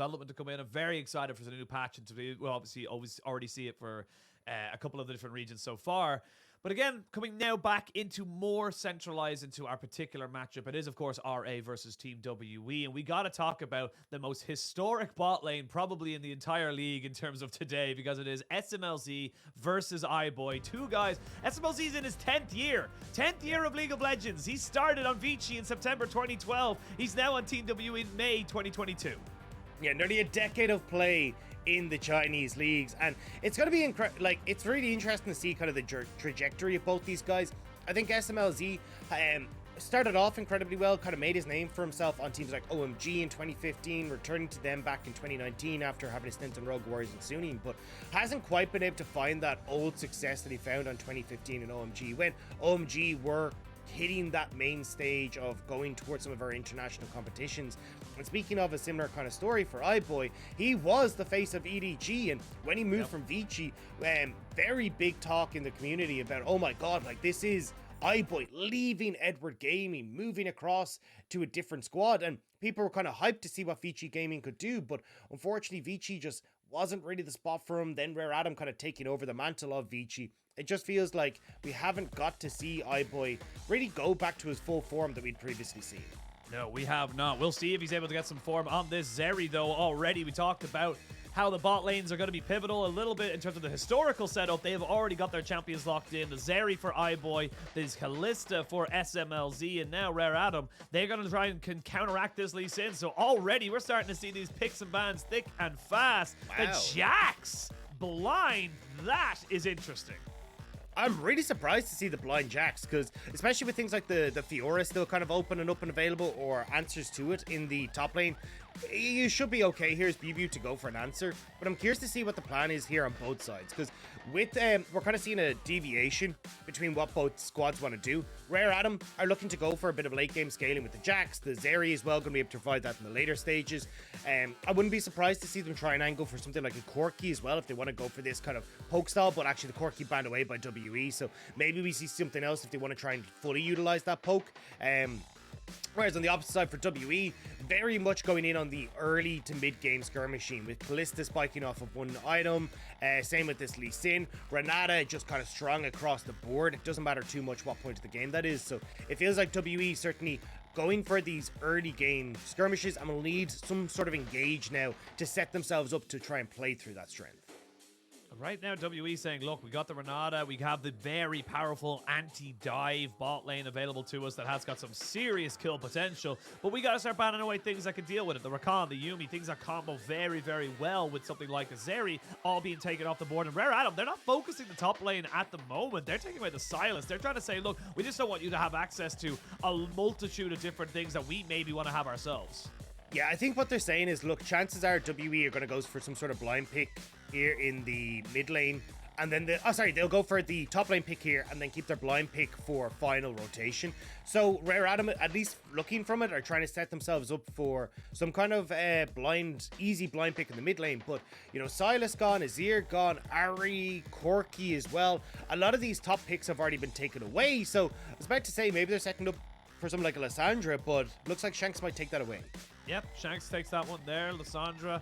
development to come in. I'm very excited for the new patch, and we'll obviously always already see it for a couple of the different regions so far. But again, coming now back into more centralized into our particular matchup, it is, of course, RA versus Team WE. And we got to talk about the most historic bot lane probably in the entire league in terms of today, because it is SMLZ versus iBoy. Two guys. SMLZ's in his 10th year. 10th year of League of Legends. He started on Vici in September 2012. He's now on Team WE in May 2022. Yeah, nearly a decade of play in the Chinese leagues, and it's going to be it's really interesting to see kind of the trajectory of both these guys. I think SMLZ started off incredibly well, kind of made his name for himself on teams like OMG in 2015, returning to them back in 2019 after having a stint on Rogue Warriors and Suning, but hasn't quite been able to find that old success that he found on 2015 in OMG, when OMG were hitting that main stage of going towards some of our international competitions. And speaking of a similar kind of story for iBoy, he was the face of EDG, and when he moved from Vici, very big talk in the community about, oh my god, like this is iBoy leaving Edward Gaming, moving across to a different squad, and people were kind of hyped to see what Vici Gaming could do, but unfortunately Vici just wasn't really the spot for him. Then Rare Adam kind of taking over the mantle of Vici. It just feels like we haven't got to see iBoy really go back to his full form that we'd previously seen. No, we have not. We'll see if he's able to get some form on this Zeri, though. Already we talked about how the bot lanes are going to be pivotal a little bit in terms of the historical setup. They have already got their champions locked in. The Zeri for iBoy, there's Kalista for SMLZ, and now Rare Adam. They're going to try and counteract this Lee Sin. So already we're starting to see these picks and bans thick and fast. Wow. The Jax blind, that is interesting. I'm really surprised to see the blind Jax, because especially with things like the Fiora still kind of open and up and available, or answers to it in the top lane, you should be okay. Here's BBU to go for an answer, but I'm curious to see what the plan is here on both sides, because with we're kind of seeing a deviation between what both squads want to do. Rare Adam are looking to go for a bit of late game scaling with the Jax. The Zeri as well going to be able to provide that in the later stages. I wouldn't be surprised to see them try and angle for something like a Corki as well if they want to go for this kind of poke style, but actually the Corki banned away by WE, so maybe we see something else if they want to try and fully utilize that poke. Whereas on the opposite side for WE, very much going in on the early to mid-game skirmishing, with Kalista spiking off of one item, same with this Lee Sin. Renata just kind of strong across the board. It doesn't matter too much what point of the game that is, so it feels like WE certainly going for these early game skirmishes and will need some sort of engage now to set themselves up to try and play through that strength. Right now, WE saying, look, we got the Renata, we have the very powerful anti-dive bot lane available to us that has got some serious kill potential, but we got to start banning away things that can deal with it. The Rakan, the Yuumi, things that combo very, very well with something like a Zeri all being taken off the board. And Rare Adam, they're not focusing the top lane at the moment. They're taking away the Silas. They're trying to say, look, we just don't want you to have access to a multitude of different things that we maybe want to have ourselves. Yeah, I think what they're saying is, look, chances are WE are going to go for some sort of blind pick here in the mid lane, and then they'll go for the top lane pick here and then keep their blind pick for final rotation. So Rare Adam, at least looking from it, are trying to set themselves up for some kind of easy blind pick in the mid lane. But, you know, Silas gone, Azir gone, Ari, Corki as well. A lot of these top picks have already been taken away, so I was about to say maybe they're setting up for something like a Lissandra, but looks like Shanks might take that away. Yep, Shanks takes that one there. Lissandra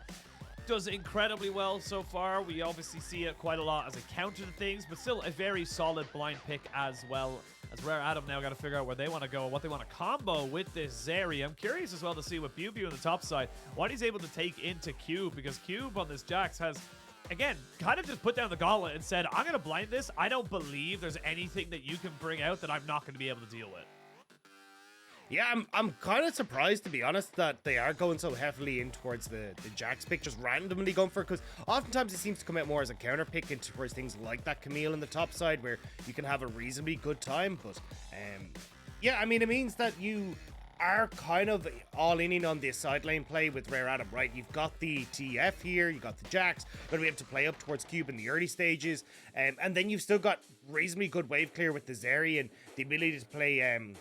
does incredibly well so far. We obviously see it quite a lot as a counter to things, but still a very solid blind pick as well. As Rare Adam now got to figure out where they want to go and what they want to combo with this Zeri. I'm curious as well to see what BBU on the top side, what he's able to take into Cube, because Cube on this Jax has, again, kind of just put down the gauntlet and said, I'm going to blind this. I don't believe there's anything that you can bring out that I'm not going to be able to deal with. Yeah, I'm kind of surprised, to be honest, that they are going so heavily in towards the Jax pick, just randomly going for it, because oftentimes it seems to come out more as a counter pick into towards things like that Camille in the top side, where you can have a reasonably good time. But yeah, I mean, it means that you are kind of all in on this side lane play with Rare Adam, right? You've got the TF here, you got the Jax, going to be able to play up towards Cube in the early stages, and then you've still got reasonably good wave clear with the Zeri and the ability to play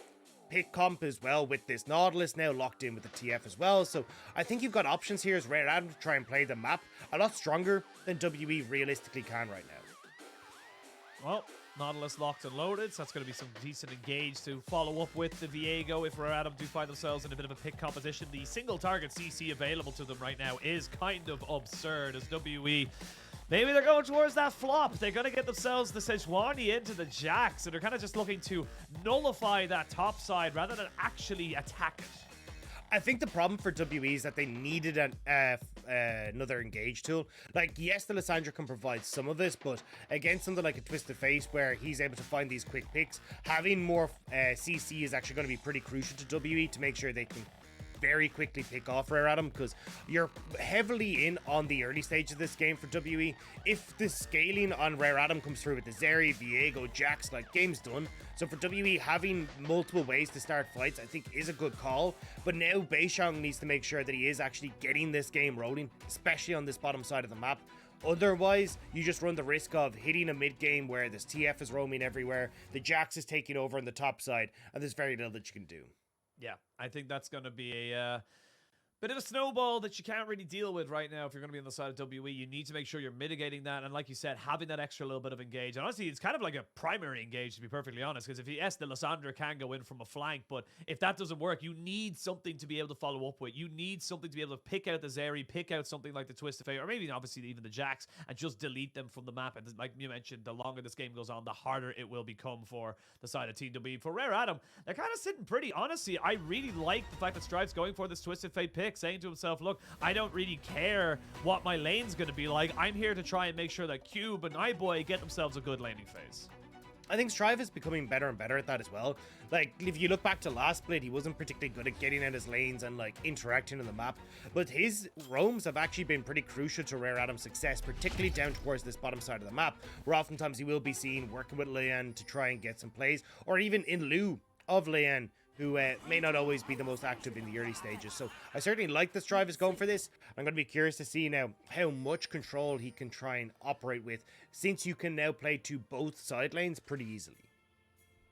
pick comp as well with this Nautilus now locked in with the TF as well. So I think you've got options here as Rare Adam to try and play the map a lot stronger than WE realistically can right now. Well, Nautilus locked and loaded, so that's going to be some decent engage to follow up with the Viego if Rare Adam do find themselves in a bit of a pick competition. The single target CC available to them right now is kind of absurd as WE. Maybe they're going towards that flop. They're going to get themselves the Sejuani into the Jax, so they're kind of just looking to nullify that top side rather than actually attack it. I think the problem for WE is that they needed another engage tool. Like, yes, the Lissandra can provide some of this, but against something like a Twisted Face where he's able to find these quick picks, having more CC is actually going to be pretty crucial to WE to make sure they can very quickly pick off Rare Adam, because you're heavily in on the early stage of this game for WE. If the scaling on Rare Adam comes through with the Zeri, Viego, Jax, like, game's done. So for WE, having multiple ways to start fights, I think is a good call. But now Beishang needs to make sure that he is actually getting this game rolling, especially on this bottom side of the map. Otherwise, you just run the risk of hitting a mid-game where this TF is roaming everywhere, the Jax is taking over on the top side, and there's very little that you can do. Yeah, I think that's going to be a bit of a snowball that you can't really deal with right now if you're going to be on the side of WE. You need to make sure you're mitigating that, and like you said, having that extra little bit of engage. And honestly, it's kind of like a primary engage, to be perfectly honest, because if yes, the Lissandra can go in from a flank, but if that doesn't work, you need something to be able to follow up with. You need something to be able to pick out the Zeri, pick out something like the Twisted Fate, or maybe obviously even the Jax, and just delete them from the map. And like you mentioned, the longer this game goes on, the harder it will become for the side of Team WE. For Rare Adam, they're kind of sitting pretty. Honestly, I really like the fact that Strive's going for this Twisted Fate pick, saying to himself, look, I don't really care what my lane's going to be like. I'm here to try and make sure that Cube and iBoy get themselves a good laning phase. I think Strive is becoming better and better at that as well. Like, if you look back to last split, he wasn't particularly good at getting out his lanes and, like, interacting on the map. But his roams have actually been pretty crucial to Rare Adam's success, particularly down towards this bottom side of the map, where oftentimes he will be seen working with Leon to try and get some plays, or even in lieu of Leon, who may not always be the most active in the early stages. So I certainly like that Strive is going for this. I'm going to be curious to see now how much control he can try and operate with, since you can now play to both side lanes pretty easily.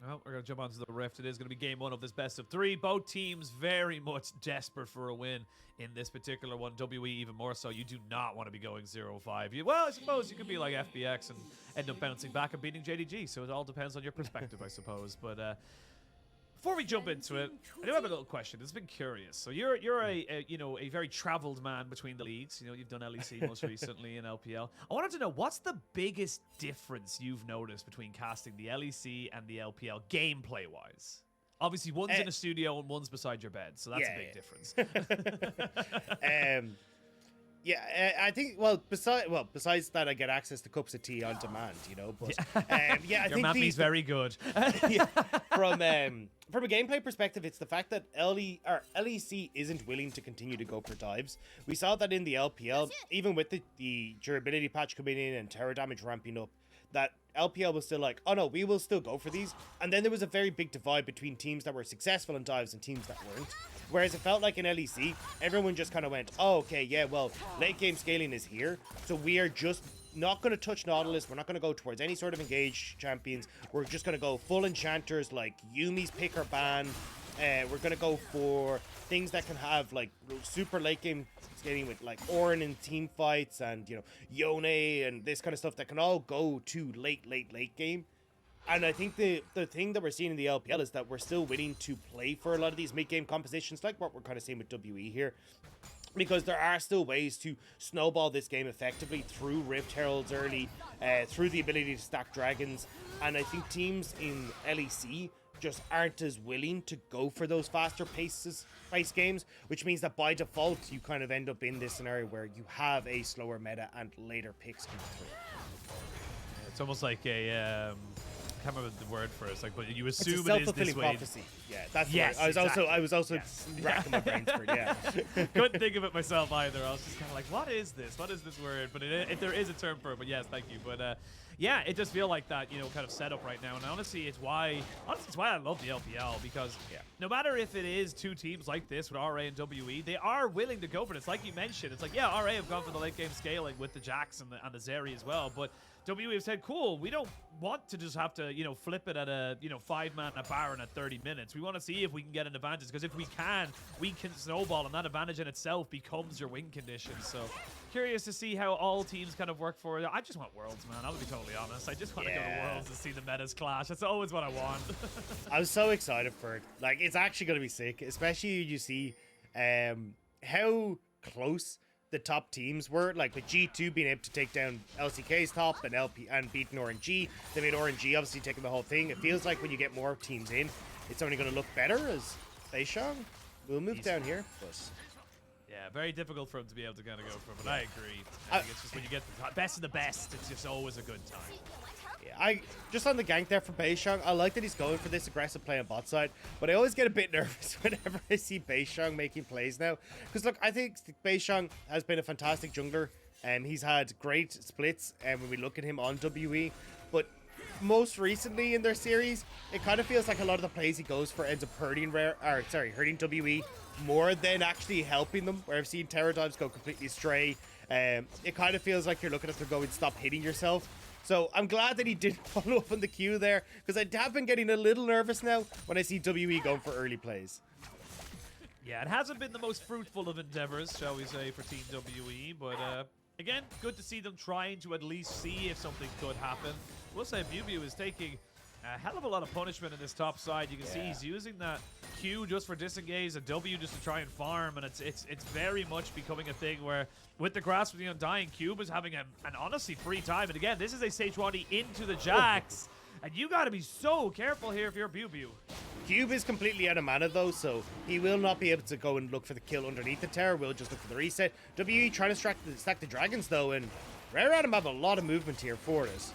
Well, we're going to jump onto the Rift. It is going to be game one of this best of three. Both teams very much desperate for a win in this particular one. WE even more so. You do not want to be going 0-5. Well, I suppose you could be like FBX and end up bouncing back and beating JDG. So it all depends on your perspective, I suppose. But before we jump into it, I do have a little question. It's been curious. So you're a very traveled man between the leagues. You know, you've done LEC most recently in LPL. I wanted to know, what's the biggest difference you've noticed between casting the LEC and the LPL gameplay wise? Obviously, one's in a studio and one's beside your bed, so that's a big difference. Yeah, I think, besides that, I get access to cups of tea on demand, you know, but I your think mapping's very good. From a gameplay perspective, it's the fact that LEC isn't willing to continue to go for dives. We saw that in the LPL, even with the durability patch coming in and terror damage ramping up, that LPL was still like, oh no, we will still go for these. And then there was a very big divide between teams that were successful in dives and teams that weren't. Whereas it felt like in LEC, everyone just kind of went, oh, okay, yeah, well, late game scaling is here. So we are just not going to touch Nautilus. We're not going to go towards any sort of engaged champions. We're just going to go full enchanters like Yumi's pick or ban. We're going to go for things that can have like super late game scaling with like Orin in team fights and, you know, Yone and this kind of stuff that can all go to late game. And I think the thing that we're seeing in the LPL is that we're still willing to play for a lot of these mid-game compositions, like what we're kind of seeing with WE here, because there are still ways to snowball this game effectively through Rift Heralds early, through the ability to stack dragons. And I think teams in LEC just aren't as willing to go for those faster pace games, which means that by default, you kind of end up in this scenario where you have a slower meta and later picks come through. It's almost like a... I can't remember the word for it. It's like, but you assume it's it is this way. prophecy. Yeah, that's yes, the word. exactly. I was also racking my brains for it. Yeah, couldn't think of it myself either. I was just kind of like, what is this? What is this word? But there is a term for it. But yes, thank you. But yeah, it does feel like that, you know, kind of setup right now. And honestly, it's why I love the LPL, because no matter if it is two teams like this with RA and WE, they are willing to go for it. It's like you mentioned. It's like, yeah, RA have gone for the late game scaling with the Jax and the Zeri as well, but WE have said, cool, we don't want to just have to, you know, flip it at a, you know, 5-man at Baron at 30 minutes. We want to see if we can get an advantage, because if we can snowball, and that advantage in itself becomes your win condition. So curious to see how all teams kind of work for it. I just want Worlds, man. I'll be totally totally honest. I just want to go to Yeah. Worlds and see the metas clash. That's always what I want. I'm so excited for it. Like, it's actually going to be sick, especially you see how close the top teams were. Like, with G2 being able to take down LCK's top and beating RNG. They made RNG obviously taking the whole thing. It feels like when you get more teams in, it's only going to look better as Beishang will move down here. But yeah, very difficult for him to be able to kind of go for it, but I agree. I think it's just when you get the best of the best, it's just always a good time. yeah, just on the gank there for Beishang, I like that he's going for this aggressive play on bot side, but I always get a bit nervous whenever I see Beishang making plays now. Because look, I think Beishang has been a fantastic jungler, and he's had great splits when we look at him on WE, but most recently in their series, it kind of feels like a lot of the plays he goes for ends up hurting WE more than actually helping them, where I've seen Terror Dives go completely astray. It kind of feels like you're looking at them going, stop hitting yourself. So I'm glad that he did follow up on the Q there, because I have been getting a little nervous now when I see WE going for early plays. Yeah, it hasn't been the most fruitful of endeavors, shall we say, for Team WE, but again, good to see them trying to at least see if something could happen. We'll say BuBu is taking a hell of a lot of punishment in this top side. You can see he's using that Q just for disengage, a W just to try and farm, and it's very much becoming a thing where with the Grasp of the Undying, Cube is having an honestly free time. And again, this is a Sejuani into the Jax, and you got to be so careful here if you're BuBu. Cube is completely out of mana though, so he will not be able to go and look for the kill underneath the tower. We'll just look for the reset. WE trying to stack the dragons though, and Rare Adam have a lot of movement here for us.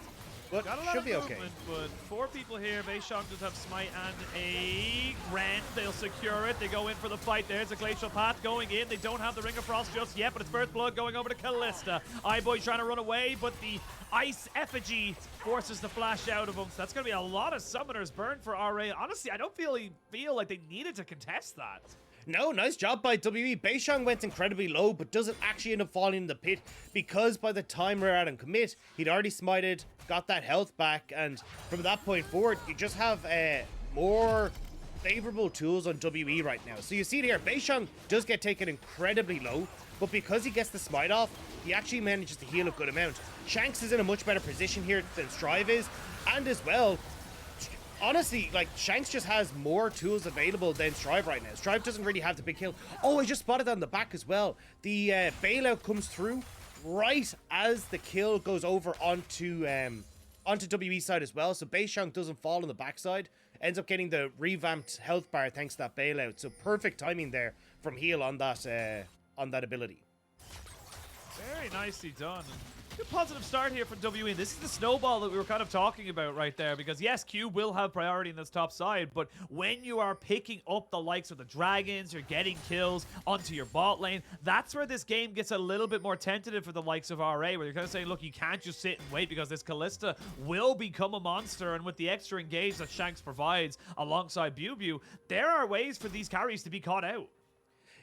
But Got a lot should of be movement, okay. but 4 people here. Beishang does have Smite and a Rend. They'll secure it. They go in for the fight. There's a Glacial Path going in. They don't have the Ring of Frost just yet, but it's First Blood going over to Kalista. iBoy trying to run away, but the Ice Effigy forces the flash out of him. So that's going to be a lot of summoners burned for RA. Honestly, I don't feel like they needed to contest that. No, nice job by WE. Beishang went incredibly low, but doesn't actually end up falling in the pit, because by the time Rare Adam commit, he'd already smited, got that health back, and from that point forward, you just have more favorable tools on WE right now. So you see it here, Beishang does get taken incredibly low, but because he gets the smite off, he actually manages to heal a good amount. Shanks is in a much better position here than Strive is, and as well, honestly, like, Shanks just has more tools available than Strive right now. Strive doesn't really have the big kill. Oh, I just spotted that on the back as well. The bailout comes through right as the kill goes over onto WE side as well. So Beishang doesn't fall on the backside. Ends up getting the revamped health bar thanks to that bailout. So perfect timing there from heal on that ability. Very nicely done. Good positive start here from WE. This is the snowball that we were kind of talking about right there, because yes, Cube will have priority in this top side, but when you are picking up the likes of the dragons, you're getting kills onto your bot lane, that's where this game gets a little bit more tentative for the likes of RA, where you're kind of saying, look, you can't just sit and wait, because this Kalista will become a monster, and with the extra engage that Shanks provides alongside BuBu, there are ways for these carries to be caught out.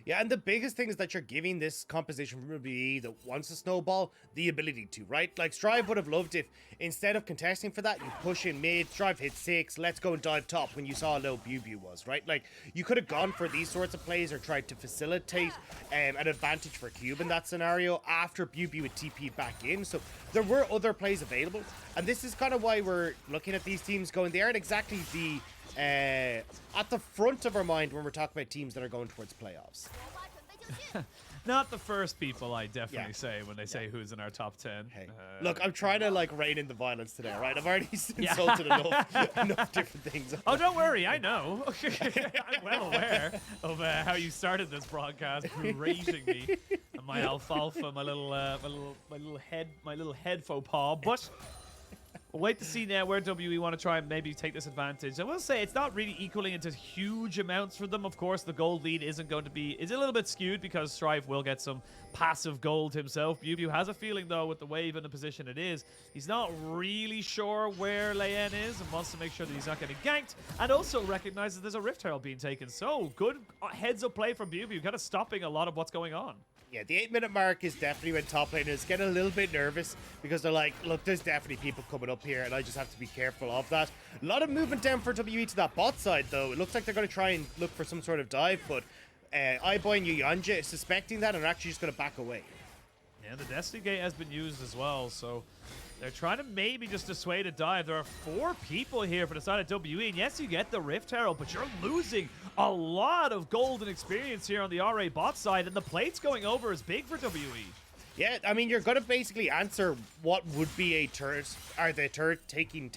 Yeah, and the biggest thing is that you're giving this composition from RBE that wants to snowball the ability to, right? Like, Strive would have loved if, instead of contesting for that, you push in mid, Strive hit 6, let's go and dive top when you saw how low BuBu was, right? Like, you could have gone for these sorts of plays or tried to facilitate an advantage for Cube in that scenario after BuBu would TP back in. So there were other plays available, and this is kind of why we're looking at these teams going, they aren't exactly the at the front of our mind when we're talking about teams that are going towards playoffs. Not the first people, I definitely say, when they say who's in our top 10. Hey, look, I'm trying to, like, rein in the violence today, right? I've already insulted enough different things. Oh, don't worry, I know. I'm well aware of how you started this broadcast, berating me and my alfalfa, my little head faux pas. But we'll wait to see now where WE want to try and maybe take this advantage. I will say it's not really equaling into huge amounts for them. Of course, the gold lead is a little bit skewed because Strive will get some passive gold himself. BuBu has a feeling, though, with the wave in the position it is, he's not really sure where Leyen is and wants to make sure that he's not getting ganked, and also recognizes there's a Rift Herald being taken. So good heads-up play from BuBu, kind of stopping a lot of what's going on. Yeah, the 8-minute mark is definitely when top laners get a little bit nervous because they're like, look, there's definitely people coming up here and I just have to be careful of that. A lot of movement down for WE to that bot side, though. It looks like they're going to try and look for some sort of dive, but iBoy and Yuyanja suspecting that and are actually just going to back away. Yeah, the Destiny Gate has been used as well, so they're trying to maybe just dissuade a dive. There are 4 people here for the side of WE, and yes, you get the Rift Herald, but you're losing a lot of golden experience here on the RA bot side, and the plates going over is big for WE. Yeah, I mean, you're going to basically answer what would be a turret, or the turret taking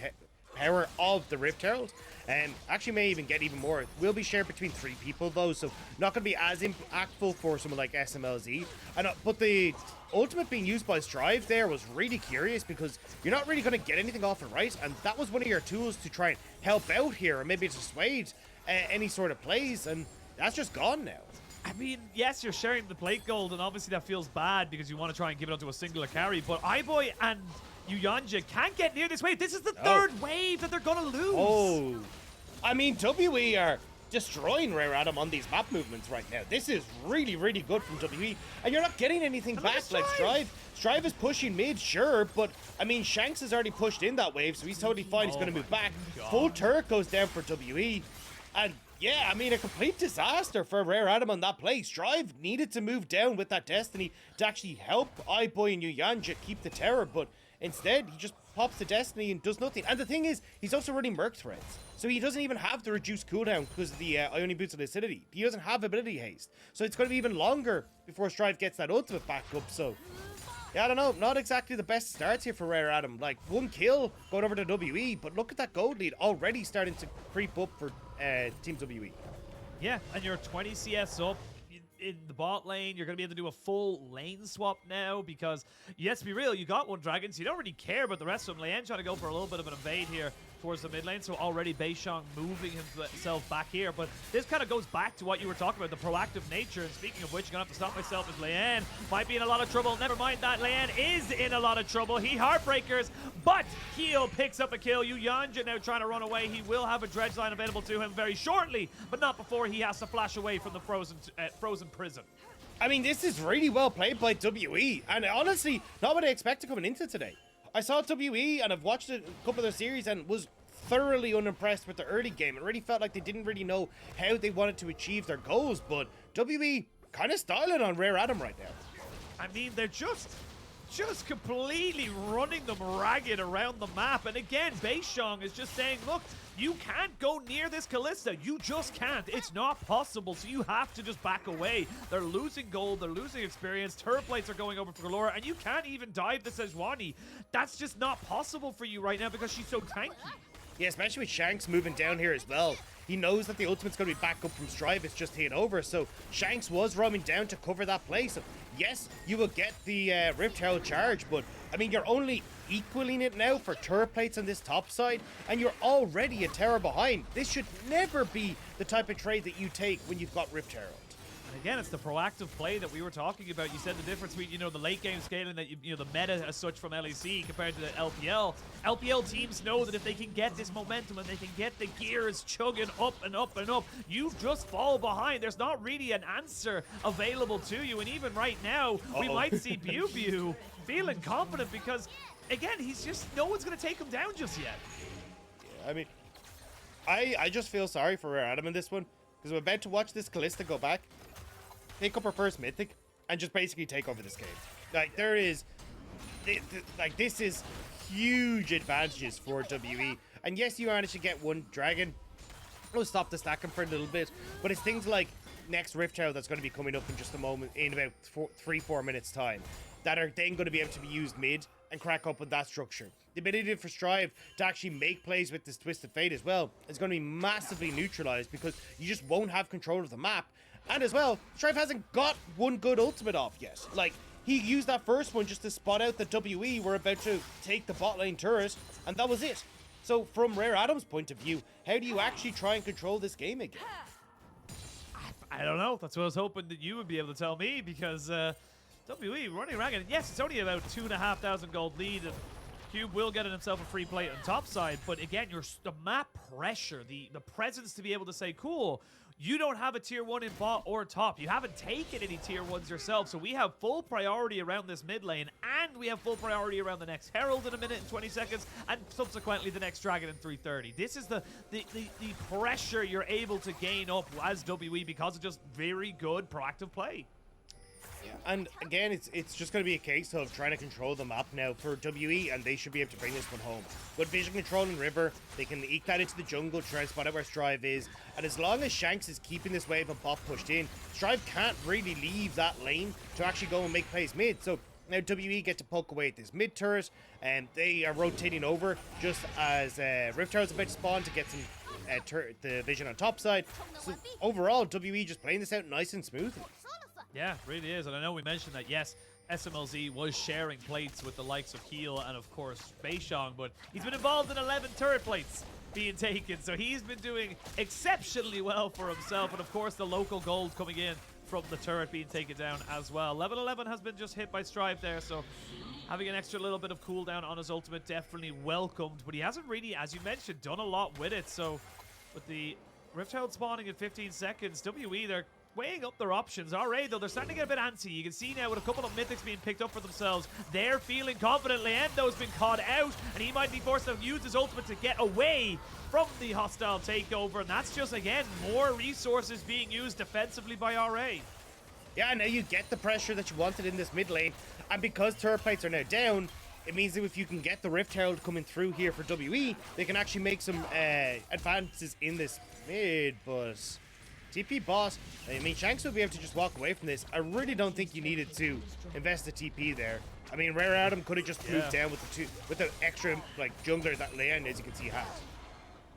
power of the Rift Herald. And actually may even get even more. It will be shared between 3 people though, so not going to be as impactful for someone like SMLZ. But the ultimate being used by Strive there was really curious, because you're not really going to get anything off it, right? And that was one of your tools to try and help out here, and maybe dissuade any sort of plays, and that's just gone now. I mean, yes, you're sharing the plate gold, and obviously that feels bad because you want to try and give it onto a singular carry, but iBoy and Uyanja can't get near this wave. This is the 3rd wave that they're going to lose. Oh, I mean, WE are destroying Rare Adam on these map movements right now. This is really, really good from WE, and you're not getting anything back like Strive. Strive is pushing mid, sure, but I mean, Shanks has already pushed in that wave, so he's totally fine. He's going to move back. Full turret goes down for WE, and yeah, I mean, a complete disaster for Rare Adam on that play. Strive needed to move down with that Destiny to actually help iBoy and Uyanja keep the terror, but instead, he just pops the Destiny and does nothing. And the thing is, he's also running Merc threads. So he doesn't even have the reduced cooldown because of the Ionian Boots of Lucidity. He doesn't have ability haste. So it's going to be even longer before Strive gets that ultimate back up. So, yeah, I don't know. Not exactly the best starts here for Rare Adam. Like, 1 kill going over to WE. But look at that gold lead already starting to creep up for Team WE. Yeah, and you're 20 CS up in the bot lane. You're going to be able to do a full lane swap now because, yes, to be real, you got 1 dragon, so you don't really care about the rest of them. Leanne trying to go for a little bit of an evade here towards the mid lane, so already Beishang moving himself back here. But this kind of goes back to what you were talking about, the proactive nature. And speaking of which, I'm going to have to stop myself as Leanne might be in a lot of trouble. Never mind that, Leanne is in a lot of trouble. He heartbreakers, but Keel picks up a kill. Uyanja now trying to run away. He will have a dredge line available to him very shortly, but not before he has to flash away from the frozen prison. I mean, this is really well played by WE, and honestly, not what I expected coming into today. I saw WE, and I've watched a couple of their series, and was thoroughly unimpressed with the early game. It really felt like they didn't really know how they wanted to achieve their goals, but WE kind of styling on Rare Adam right now. I mean, they're just completely running them ragged around the map. And again, Beishang is just saying, look, you can't go near this Kalista. You just can't. It's not possible. So you have to just back away. They're losing gold. They're losing experience. Turret plates are going over for Galore. And you can't even dive the Sejuani. That's just not possible for you right now because she's so tanky. Yeah, especially with Shanks moving down here as well. He knows that the ultimate's going to be back up from Strive. It's just hit over. So Shanks was roaming down to cover that place. So yes, you will get the Rift Herald charge, but I mean, you're only equaling it now for turret plates on this top side, and you're already a terror behind. This should never be the type of trade that you take when you've got Rift Herald. And again, it's the proactive play that we were talking about. You said the difference between, the late game scaling that, the meta as such from LEC compared to the LPL. LPL teams know that if they can get this momentum and they can get the gears chugging up and up and up, you just fall behind. There's not really an answer available to you. And even right now, we might see Bew feeling confident because, again, no one's going to take him down just yet. Yeah, I mean, I just feel sorry for Rare Adam in this one because we're about to watch this Kalista go back, pick up her first mythic, and just basically take over this game. Like, there is, this is huge advantages for WE. And yes, you managed to get 1 dragon. It'll stop the stacking for a little bit, but it's things like next Rift Herald that's going to be coming up in just a moment, in about 3-4 minutes time, that are then going to be able to be used mid and crack up with that structure. The ability for Strive to actually make plays with this Twisted Fate as well is going to be massively neutralized because you just won't have control of the map. And as well, Strive hasn't got 1 good ultimate off yet. Like, he used that first one just to spot out that WE were about to take the bot lane turret, and that was it. So from Rare Adam's point of view, how do you actually try and control this game again? I don't know. That's what I was hoping that you would be able to tell me because WE running ragged. Yes, it's only about 2,500 gold lead, and Cube will get himself a free plate on top side. But again, the map pressure, the presence to be able to say, cool, you don't have a tier 1 in bot or top. You haven't taken any tier 1s yourself, so we have full priority around this mid lane, and we have full priority around the next Herald in 1 minute and 20 seconds, and subsequently the next Dragon in 3:30. This is the pressure you're able to gain up as WE because of just very good proactive play. Yeah, And again, it's just going to be a case of trying to control the map now for WE, and they should be able to bring this one home. With vision control in River, they can eke that into the jungle, try and spot out where Strive is. And as long as Shanks is keeping this wave of bot pushed in, Strive can't really leave that lane to actually go and make plays mid. So now WE get to poke away at this mid turret, and they are rotating over just as Rift Tower's about to spawn to get some the vision on top side. So overall, WE just playing this out nice and smoothly. Yeah, really is. And I know we mentioned that, yes, SMLZ was sharing plates with the likes of Heel and, of course, Beishong, but he's been involved in 11 turret plates being taken, so he's been doing exceptionally well for himself. And, of course, the local gold coming in from the turret being taken down as well. Level 11 has been just hit by Strive there, so having an extra little bit of cooldown on his ultimate definitely welcomed, but he hasn't really, as you mentioned, done a lot with it. So with the Rift Herald spawning in 15 seconds, WE, they're weighing up their options. RA, though, they're starting to get a bit antsy. You can see now with a couple of mythics being picked up for themselves, they're feeling confident. Leyendo's been caught out, and he might be forced to use his ultimate to get away from the hostile takeover, and that's just, again, more resources being used defensively by RA. Yeah, now you get the pressure that you wanted in this mid lane, and because turret plates are now down, it means that if you can get the Rift Herald coming through here for WE, they can actually make some advances in this mid, but TP boss, I mean, Shanks will be able to just walk away from this. I really don't think you needed to invest the TP there. I mean, Rare Adam could have just moved down with the extra like jungler that Leon, as you can see, has.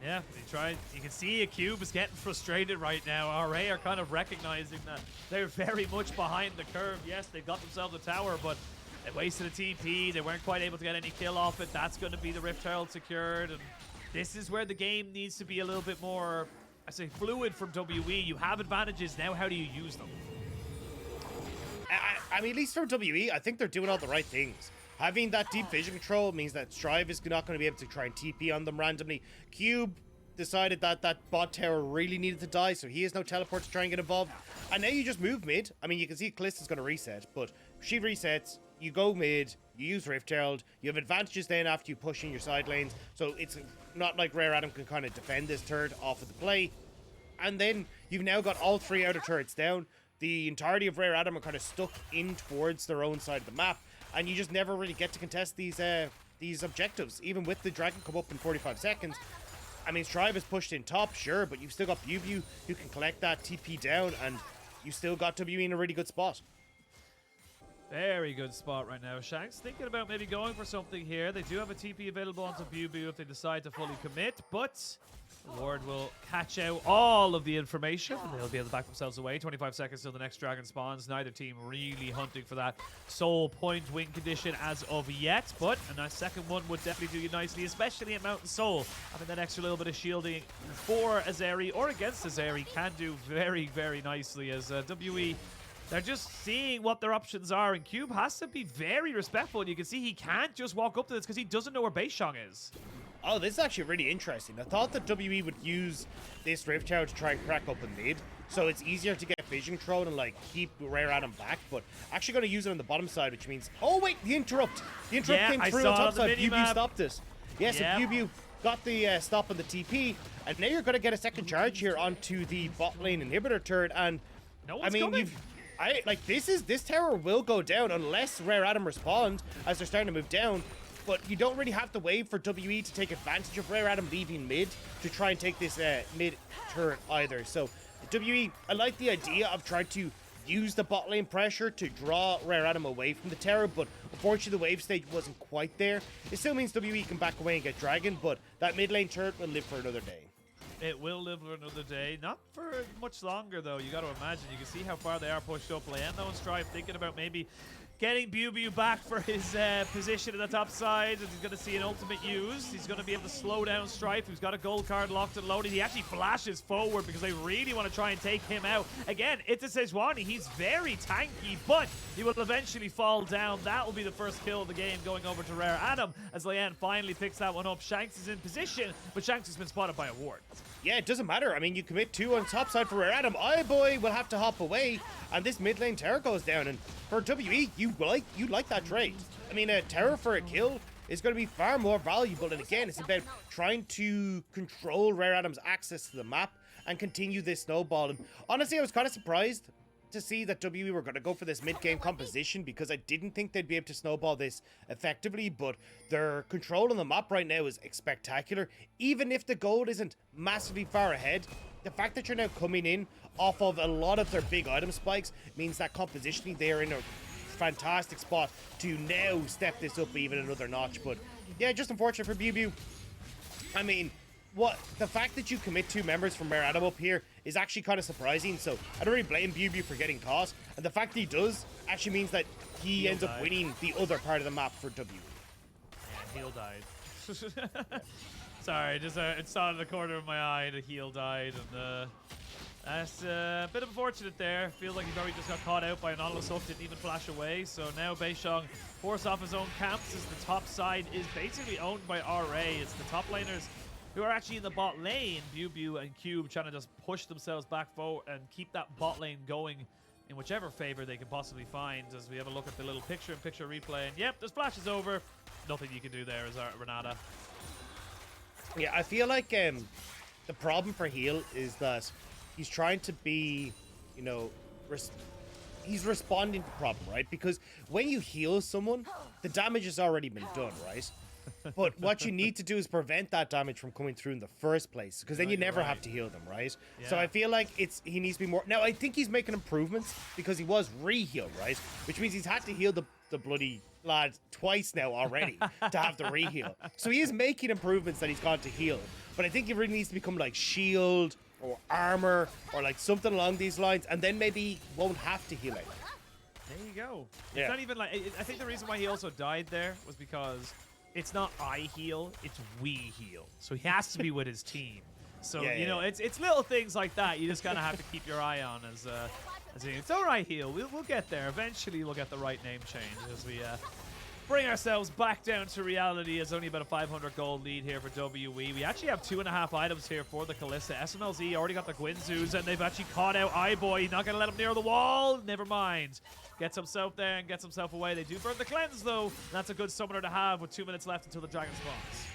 Yeah, he tried. You can see a Cube is getting frustrated right now. RA are kind of recognizing that they're very much behind the curve. Yes, they've got themselves a tower, but they wasted a TP. They weren't quite able to get any kill off it. That's going to be the Rift Herald secured. And this is where the game needs to be a little bit more, I say, fluid from WE. You have advantages. Now how do you use them? I mean, at least for WE, I think they're doing all the right things. Having that deep vision control means that Strive is not going to be able to try and TP on them randomly. Cube decided that that bot tower really needed to die, so he has no teleport to try and get involved. And now you just move mid. I mean, you can see Callista's going to reset, but she resets, you go mid, you use Rift Herald, you have advantages then after you push in your side lanes, so it's not like Rare Adam can kind of defend this turret off of the play. And then you've now got all three outer turrets down. The entirety of Rare Adam are kind of stuck in towards their own side of the map, and you just never really get to contest these objectives, even with the dragon come up in 45 seconds. I mean, Strive is pushed in top, sure, but you've still got BuBu who can collect that TP down, and you still got WE in a really good spot. Very good spot right now. Shanks thinking about maybe going for something here. They do have a TP available onto BuBu if they decide to fully commit, but the Ward will catch out all of the information and they'll be able to back themselves away. 25 seconds till the next dragon spawns. Neither team really hunting for that soul point win condition as of yet, but a nice second one would definitely do you nicely, especially at Mountain Soul. Having that extra little bit of shielding for Azeri or against Azeri can do very, very nicely as WE. They're just seeing what their options are, and Cube has to be very respectful. You can see he can't just walk up to this because he doesn't know where Beishong is. Oh, this is actually really interesting. I thought that WE would use this Rift Tower to try and crack up a mid, so it's easier to get vision control and like keep Rare Adam back, but actually going to use it on the bottom side, which means, oh wait, the interrupt came through on top side. BuBu stopped it. Yes, yeah, so BuBu got the stop on the TP, and now you're going to get a second charge here onto the bot lane inhibitor turret, and no one's coming. This tower will go down unless Rare Adam respond as they're starting to move down. But you don't really have to wait for WE to take advantage of Rare Adam leaving mid to try and take this mid turret either. So WE, I like the idea of trying to use the bot lane pressure to draw Rare Adam away from the tower, but unfortunately the wave stage wasn't quite there. It still means WE can back away and get Dragon, but that mid lane turret will live for another day. It will live for another day. Not for much longer, though. You got to imagine. You can see how far they are pushed up. Leyendo and Strive thinking about maybe getting BuBu back for his position in the top side. And he's going to see an ultimate used. He's going to be able to slow down Strife, who's got a gold card locked and loaded. He actually flashes forward because they really want to try and take him out. Again, it's a Sejuani. He's very tanky, but he will eventually fall down. That will be the first kill of the game going over to Rare Adam as Leyen finally picks that one up. Shanks is in position, but Shanks has been spotted by a ward. Yeah, it doesn't matter. I mean, you commit 2 on top side for Rare Adam. Boy will have to hop away, and this mid lane tower goes down. And for WE, you like that trade. I mean, a tower for a kill is going to be far more valuable. And again, it's about trying to control Rare Adam's access to the map and continue this snowball. And honestly, I was kind of surprised to see that WWE were going to go for this mid-game composition because I didn't think they'd be able to snowball this effectively, but their control on the map right now is spectacular. Even if the gold isn't massively far ahead, the fact that you're now coming in off of a lot of their big item spikes means that compositionally they are in a fantastic spot to now step this up even another notch. But yeah, just unfortunate for BuBu. I mean, the fact that you commit 2 members from Rare Adam up here is actually kind of surprising, so I don't really blame BuBu for getting caught, and the fact that he does actually means that he ends up winning the other part of the map for WWE. Yeah, heel died. Sorry, just it saw in the corner of my eye, the heel died, and that's a bit unfortunate there. Feels like he probably just got caught out by an Nautilus hook, didn't even flash away, so now Beishong forced off his own camps as the top side is basically owned by RA. It's the top laners who are actually in the bot lane, BuBu and Cube, trying to just push themselves back forward and keep that bot lane going in whichever favor they can possibly find. As we have a look at the little picture-in-picture replay, and yep, the splash is over. Nothing you can do there as Renata. Yeah, I feel like the problem for Heel is that he's trying to be, you know, he's responding to the problem, right? Because when you heal someone, the damage has already been done, right? But what you need to do is prevent that damage from coming through in the first place, because then you never have to heal them, right? Yeah. So I feel like he needs to be more. Now I think he's making improvements because he was re-healed, right? Which means he's had to heal the bloody lad twice now already to have the re-heal. So he is making improvements that he's gone to heal, but I think he really needs to become like shield or armor or like something along these lines, and then maybe he won't have to heal it. There you go. Yeah. It's not even like, I think the reason why he also died there was because it's not I heal, it's we heal. So he has to be with his team. So, you know, it's little things like that you just kind of have to keep your eye on as it's all right, heal. We'll get there. Eventually we'll get the right name change as we bring ourselves back down to reality. As only about a 500 gold lead here for WE. We actually have 2.5 items here for the Kalista. SMLZ already got the Gwinzus, and they've actually caught out iBoy. Not going to let him near the wall. Never mind. Gets himself there and gets himself away. They do burn the cleanse, though. That's a good summoner to have with 2 minutes left until the dragon spawns.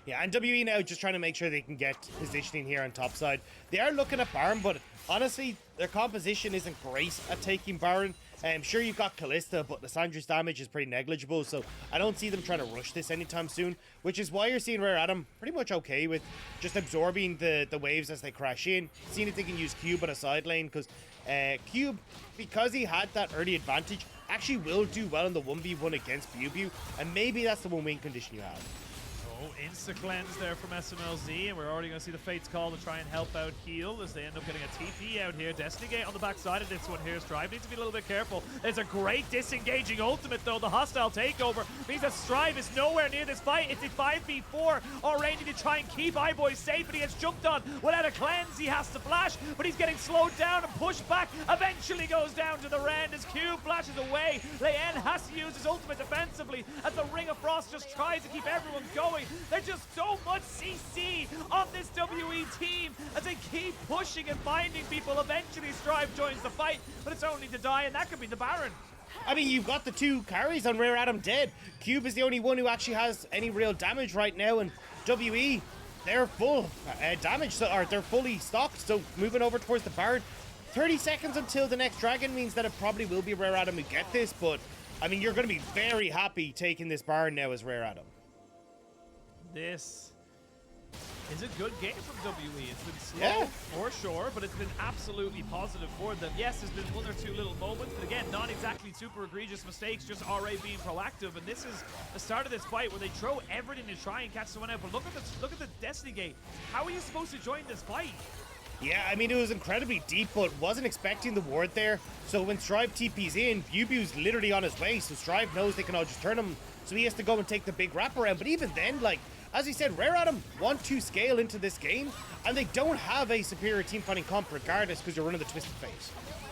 Yeah, and WE now just trying to make sure they can get positioning here on top side. They are looking at Baron, but honestly, their composition isn't great at taking Baron. I'm sure you've got Kalista, but Lissandra's damage is pretty negligible, so I don't see them trying to rush this anytime soon, which is why you're seeing Rare Adam pretty much okay with just absorbing the waves as they crash in, seeing if they can use Cube on a side lane, because Cube, because he had that early advantage, actually will do well in the 1v1 against BuBu, and maybe that's the one-win condition you have. Oh, insta-cleanse there from SMLZ, and we're already going to see the Fates call to try and help out Heal as they end up getting a TP out here. Destiny Gate on the backside of this one here. Strive needs to be a little bit careful. There's a great disengaging ultimate, though. The hostile takeover means that Strive is nowhere near this fight. It's a 5v4 already to try and keep iBoy safe, but he gets jumped on without a cleanse. He has to flash, but he's getting slowed down and pushed back. Eventually goes down to the Rend as Cube flashes away. Leyen has to use his ultimate defensively as the Ring of Frost just tries to keep everyone going. There's just so much CC on this WE team as they keep pushing and finding people. Eventually Strive joins the fight, but it's only to die, and that could be the Baron. I mean, you've got the 2 carries on Rare Adam dead. Cube is the only one who actually has any real damage right now, and WE, they're full damage, or they're fully stocked, so moving over towards the Baron. 30 seconds until the next dragon means that it probably will be Rare Adam who get this, but I mean, you're going to be very happy taking this Baron now as Rare Adam. This is a good game from WE. It's been slow for sure, but it's been absolutely positive for them. Yes, there's been 1 or 2 little moments, but again, not exactly super egregious mistakes, just RA being proactive. And this is the start of this fight where they throw everything to try and catch someone out. But look at the Destiny Gate. How are you supposed to join this fight? Yeah, I mean, it was incredibly deep, but wasn't expecting the ward there. So when Strive TP's in, BuBu's literally on his way, so Strive knows they can all just turn him, so he has to go and take the big wraparound. But even then, like, as he said, Rare Adam want to scale into this game, and they don't have a superior team fighting comp regardless because you're running the Twisted Fate.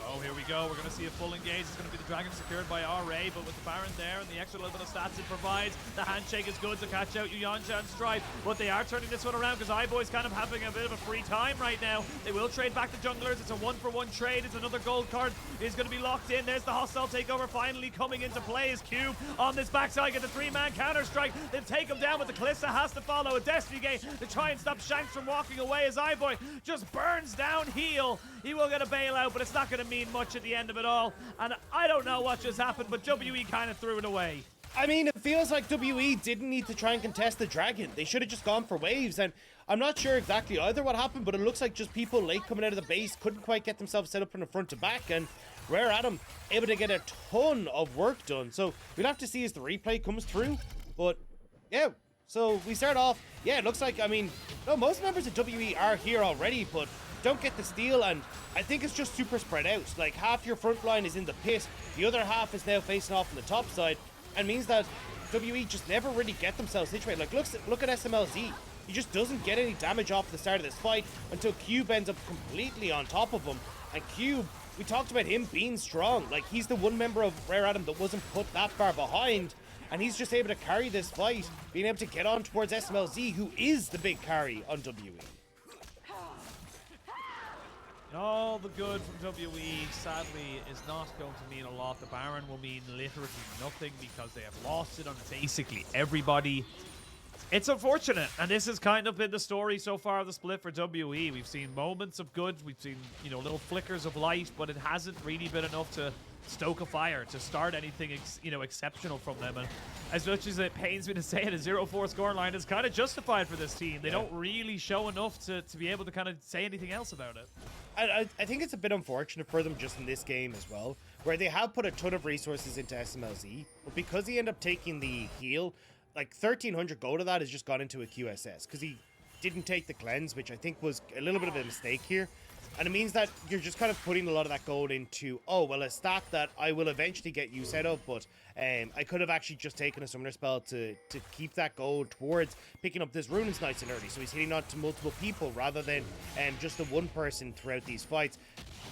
Oh, here we go. We're going to see a full engage. It's going to be the Dragon secured by RA, but with the Baron there and the extra little bit of stats it provides, the handshake is good to catch out Yuyanja and Strive. But they are turning this one around because iBoy's kind of having a bit of a free time right now. They will trade back the junglers. It's a 1-for-1 trade. It's another gold card. Is going to be locked in. There's the hostile takeover finally coming into play as Cube on this backside get the 3-man counter-strike. They'll take him down, but the Kalista has to follow a Destiny Gate to try and stop Shanks from walking away as iBoy just burns down Heal. He will get a bailout, but it's not going to mean much at the end of it all. And I don't know what just happened, but WE kind of threw it away. I mean, it feels like WE didn't need to try and contest the Dragon. They should have just gone for waves, and I'm not sure exactly either what happened, but it looks like just people late coming out of the base couldn't quite get themselves set up from the front to back, and Rare Adam able to get a ton of work done. So we'll have to see as the replay comes through, but yeah. So we start off, yeah, it looks like, I mean, no, most members of WE are here already, but don't get the steal, and I think it's just super spread out. Like, half your front line is in the pit, the other half is now facing off on the top side, and means that WE just never really get themselves situated. Like, look at SMLZ. He just doesn't get any damage off the start of this fight until Cube ends up completely on top of him. And Cube, we talked about him being strong. Like, he's the one member of Rare Adam that wasn't put that far behind, and he's just able to carry this fight, being able to get on towards SMLZ, who is the big carry on WE. All the good from WE, sadly, is not going to mean a lot. The Baron will mean literally nothing because they have lost it on basically everybody. It's unfortunate, and this has kind of been the story so far of the split for WE. We've seen moments of good, we've seen, you know, little flickers of light, but it hasn't really been enough to stoke a fire, to start anything, exceptional from them. And as much as it pains me to say it, a 0-4 scoreline is kind of justified for this team. They don't really show enough to be able to kind of say anything else about it. I think it's a bit unfortunate for them just in this game as well, where they have put a ton of resources into SMLZ, but because he ended up taking the heal, like 1,300 gold of that has just gone into a QSS, because he didn't take the cleanse, which I think was a little bit of a mistake here. And it means that you're just kind of putting a lot of that gold into, oh, well, a stat that I will eventually get use out of, but I could have actually just taken a summoner spell to keep that gold towards picking up this Ruinance nice and early. So he's hitting on to multiple people rather than just the one person throughout these fights.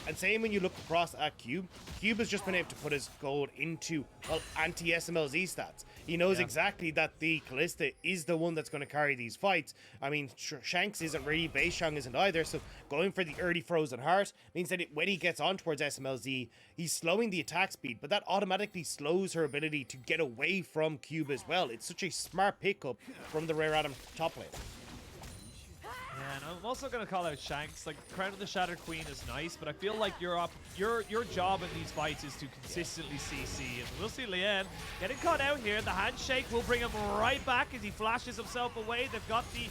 And same when you look across at Cube. Cube has just been able to put his gold into, well, anti-SMLZ stats. He knows exactly that the Callista is the one that's going to carry these fights. I mean, Shanks isn't really, Base Shang isn't either, so going for the early Frozen Heart means that when he gets on towards SMLZ, he's slowing the attack speed, but that automatically slows her ability to get away from Cube as well. It's such a smart pickup from the Rare Adam top lane. Yeah, and I'm also going to call out Shanks. Like, Crown of the Shattered Queen is nice, but I feel like your job in these fights is to consistently CC. And we'll see Lian getting caught out here. The handshake will bring him right back as he flashes himself away. They've got the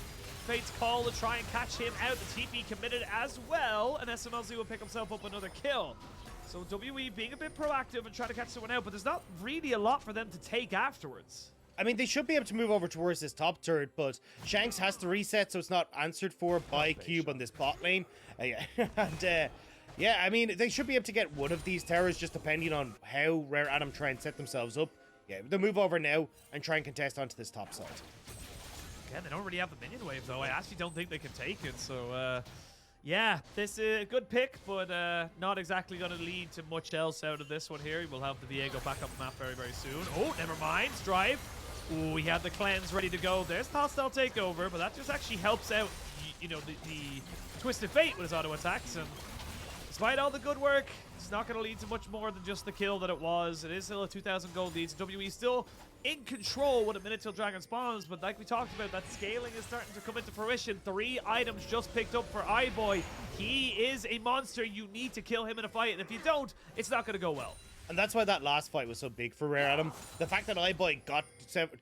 Fate's Call to try and catch him out. The TP committed as well, and SMLZ will pick himself up another kill. So WE being a bit proactive and trying to catch someone out, but there's not really a lot for them to take afterwards. I mean, they should be able to move over towards this top turret, but Shanks has to reset, so it's not answered for by Cube on this bot lane. Yeah, I mean, they should be able to get one of these towers, just depending on how Rare Adam try and set themselves up. Yeah, they'll move over now and try and contest onto this top side. Again, they don't really have the minion wave, though. I actually don't think they can take it, so... yeah, this is a good pick, but not exactly going to lead to much else out of this one here. We'll have the Viego back up the map very, very soon. Oh, never mind. Strive. Ooh, he had the cleanse ready to go. There's hostile takeover, but that just actually helps out, you know, the Twisted Fate with his auto attacks. And despite all the good work, it's not going to lead to much more than just the kill that it was. It is still a 2,000 gold lead. So WE still in control with a minute till Dragon spawns, but like we talked about, that scaling is starting to come into fruition. 3 items just picked up for iBoy. He is a monster. You need to kill him in a fight, and if you don't, it's not going to go well. And that's why that last fight was so big for Rare Adam. The fact that iBoy got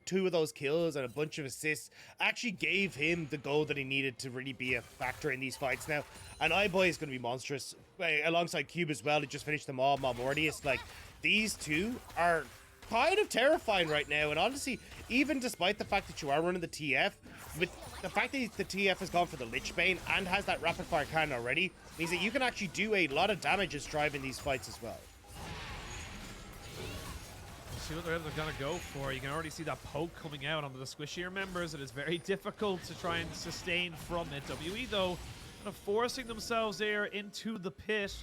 2 of those kills and a bunch of assists actually gave him the goal that he needed to really be a factor in these fights now. And iBoy is going to be monstrous. Alongside Cube as well, he just finished them all. Mortius, like, these two are kind of terrifying right now. And honestly, even despite the fact that you are running the TF, with the fact that the TF has gone for the Lich Bane and has that rapid fire cannon already, means that you can actually do a lot of damage as Strive in these fights as well. See what they're going to go for. You can already see that poke coming out onto the squishier members. It is very difficult to try and sustain from it. WE, though, kind of forcing themselves there into the pit.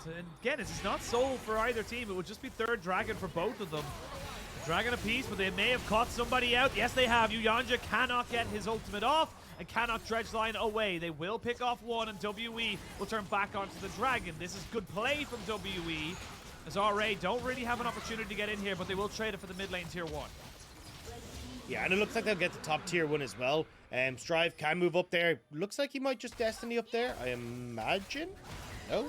And again, it's not sold for either team. It would just be 3rd Dragon for both of them. A Dragon apiece, but they may have caught somebody out. Yes, they have. Uyanja cannot get his ultimate off and cannot dredge line away. They will pick off one, and WE will turn back onto the Dragon. This is good play from WE. As RA don't really have an opportunity to get in here, but they will trade it for the mid lane tier 1. Yeah, and it looks like they'll get the top tier 1 as well. Strive can move up there. Looks like he might just Destiny up there, I imagine. Oh.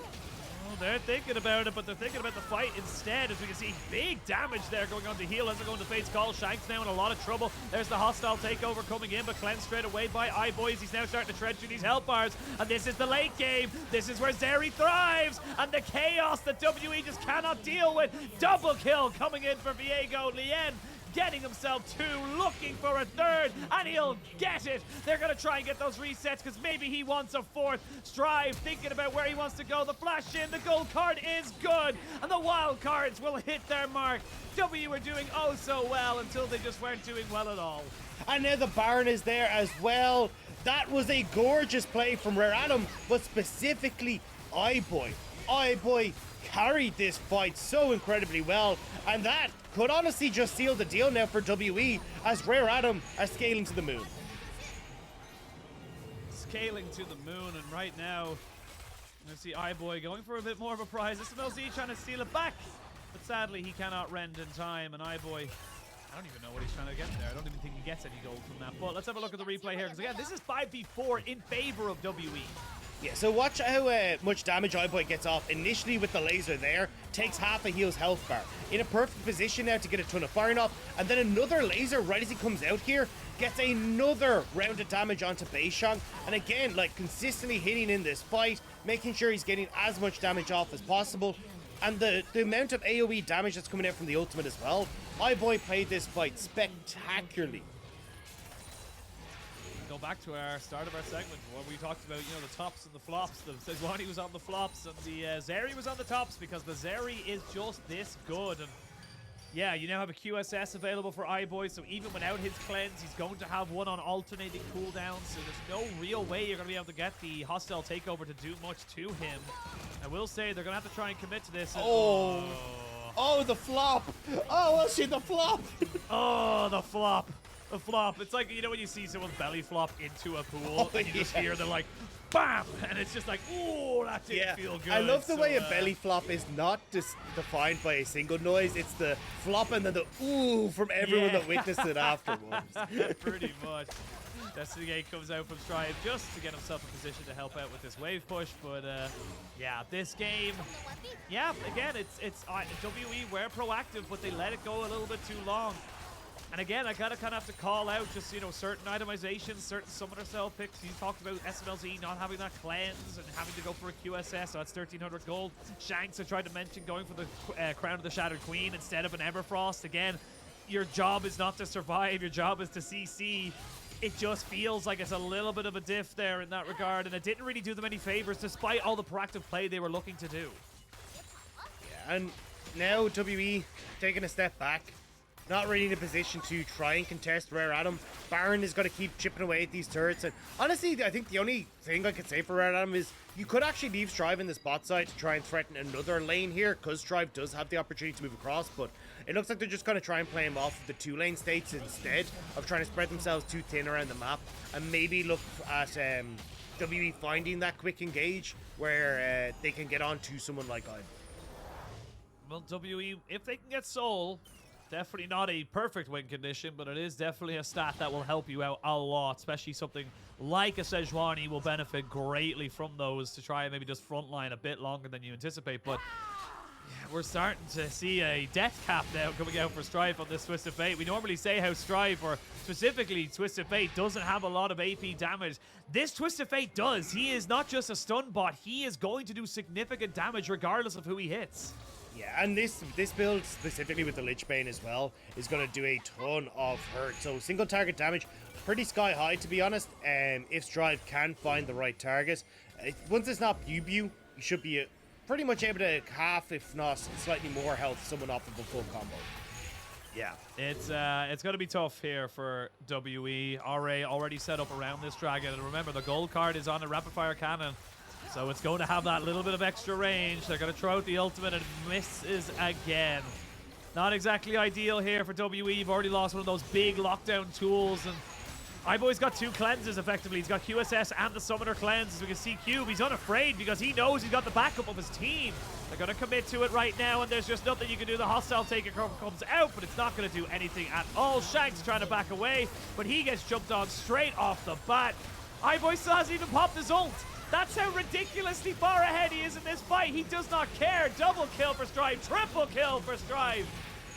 Well, they're thinking about it, but they're thinking about the fight instead. As we can see, big damage there going on to heal as they're going to face call. Shanks now in a lot of trouble. There's the hostile takeover coming in, but cleansed straight away by iBoys. He's now starting to tread through these health bars, and this is the late game. This is where Zeri thrives, and the chaos that WE just cannot deal with. Double kill coming in for Viego. Lien getting himself 2, looking for a 3rd, and he'll get it. They're going to try and get those resets because maybe he wants a 4th. Strive thinking about where he wants to go. The flash in, the gold card is good, and the wild cards will hit their mark. W were doing oh so well until they just weren't doing well at all. And now the Baron is there as well. That was a gorgeous play from Rare Adam, but specifically iBoy. iBoy carried this fight so incredibly well, and that could honestly just seal the deal now for WE as Rare Adam are scaling to the moon. Scaling to the moon, and right now, I see iBoy going for a bit more of a prize. SMLZ trying to steal it back, but sadly he cannot rend in time, and iBoy, I don't even know what he's trying to get there. I don't even think he gets any gold from that, but let's have a look at the replay here, because again, this is 5v4 in favor of WE. Yeah, so watch how much damage iBoy gets off initially with the laser there. Takes half a heal's health bar. In a perfect position now to get a ton of firing off. And then another laser right as he comes out here. Gets another round of damage onto Beishang. And again, like consistently hitting in this fight. Making sure he's getting as much damage off as possible. And the amount of AoE damage that's coming out from the ultimate as well. iBoy played this fight spectacularly. Go back to our start of our segment where we talked about, you know, the tops and the flops. The Sejuani was on the flops and the Zeri was on the tops because the Zeri is just this good. And yeah, you now have a QSS available for iBoy, so even without his cleanse, he's going to have one on alternating cooldowns, so there's no real way you're going to be able to get the hostile takeover to do much to him. I will say they're going to have to try and commit to this. Oh, the flop. Oh, well, see the flop. Oh, the flop. The flop. It's like, you know, when you see someone belly flop into a pool and you just hear they're like, bam! And it's just like, ooh, that didn't feel good. I love the way a belly flop is not just defined by a single noise. It's the flop and then the ooh from everyone that witnessed it afterwards. Pretty much. Destiny Gate comes out from Strive just to get himself in position to help out with this wave push. But yeah, this game, yeah, again, it's WE were proactive, but they let it go a little bit too long. And again, I gotta kind of have to call out just, you know, certain itemizations, certain summoner cell picks. You talked about SMLZ not having that cleanse and having to go for a QSS, so that's 1,300 gold. Shanks, I tried to mention going for the Crown of the Shattered Queen instead of an Everfrost. Again, your job is not to survive, your job is to CC. It just feels like it's a little bit of a diff there in that regard, and it didn't really do them any favors despite all the proactive play they were looking to do. Yeah, and now WE taking a step back. Not really in a position to try and contest Rare Adam. Baron is going to keep chipping away at these turrets. And honestly, I think the only thing I could say for Rare Adam is you could actually leave Strive in this bot side to try and threaten another lane here, because Strive does have the opportunity to move across. But it looks like they're just going to try and play him off of the 2-lane states instead of trying to spread themselves too thin around the map. And maybe look at WE finding that quick engage where they can get on to someone like I. Well, WE, if they can get Soul, definitely not a perfect win condition, but it is definitely a stat that will help you out a lot, especially something like a Sejuani will benefit greatly from those to try and maybe just frontline a bit longer than you anticipate. But yeah, we're starting to see a death cap now coming out for Strive on this Twisted Fate. We normally say how Strive, or specifically Twisted Fate, doesn't have a lot of AP damage. This Twisted Fate does. He is not just a stun bot, he is going to do significant damage regardless of who he hits. Yeah, and this build, specifically with the Lich Bane as well, is going to do a ton of hurt. So single target damage, pretty sky high to be honest. If Strive can find the right target. Once it's not Bubu, you should be pretty much able to half, if not slightly more health someone off of a full combo. Yeah, it's going to be tough here for WE. RA already set up around this dragon. And remember, the gold card is on a rapid fire cannon. So it's going to have that little bit of extra range. They're going to throw out the ultimate and misses again. Not exactly ideal here for WE. You've already lost one of those big lockdown tools. And iBoy's got 2 cleanses effectively. He's got QSS and the Summoner Cleanse. As we can see, Cube, he's unafraid because he knows he's got the backup of his team. They're going to commit to it right now, and there's just nothing you can do. The hostile takeover comes out, but it's not going to do anything at all. Shanks trying to back away, but he gets jumped on straight off the bat. iBoy still hasn't even popped his ult. That's how ridiculously far ahead he is in this fight. He does not care. Double kill for Strive, triple kill for Strive.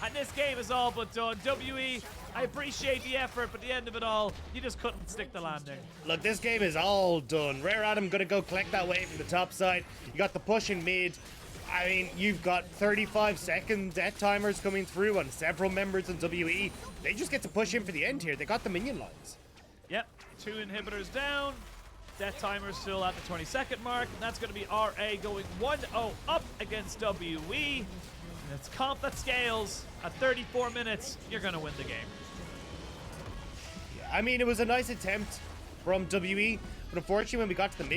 And this game is all but done. WE, I appreciate the effort, but at the end of it all, you just couldn't stick the landing. Look, this game is all done. Rare Adam gonna go collect that wave from the top side. You got the push in mid. I mean, you've got 35-second death timers coming through on several members in WE. They just get to push in for the end here. They got the minion lines. Yep, 2 inhibitors down. Death timer still at the 20-second mark. And that's going to be RA going 1-0 up against WE. And it's comp that scales. At 34 minutes, you're going to win the game. I mean, it was a nice attempt from WE, but unfortunately when we got to the mid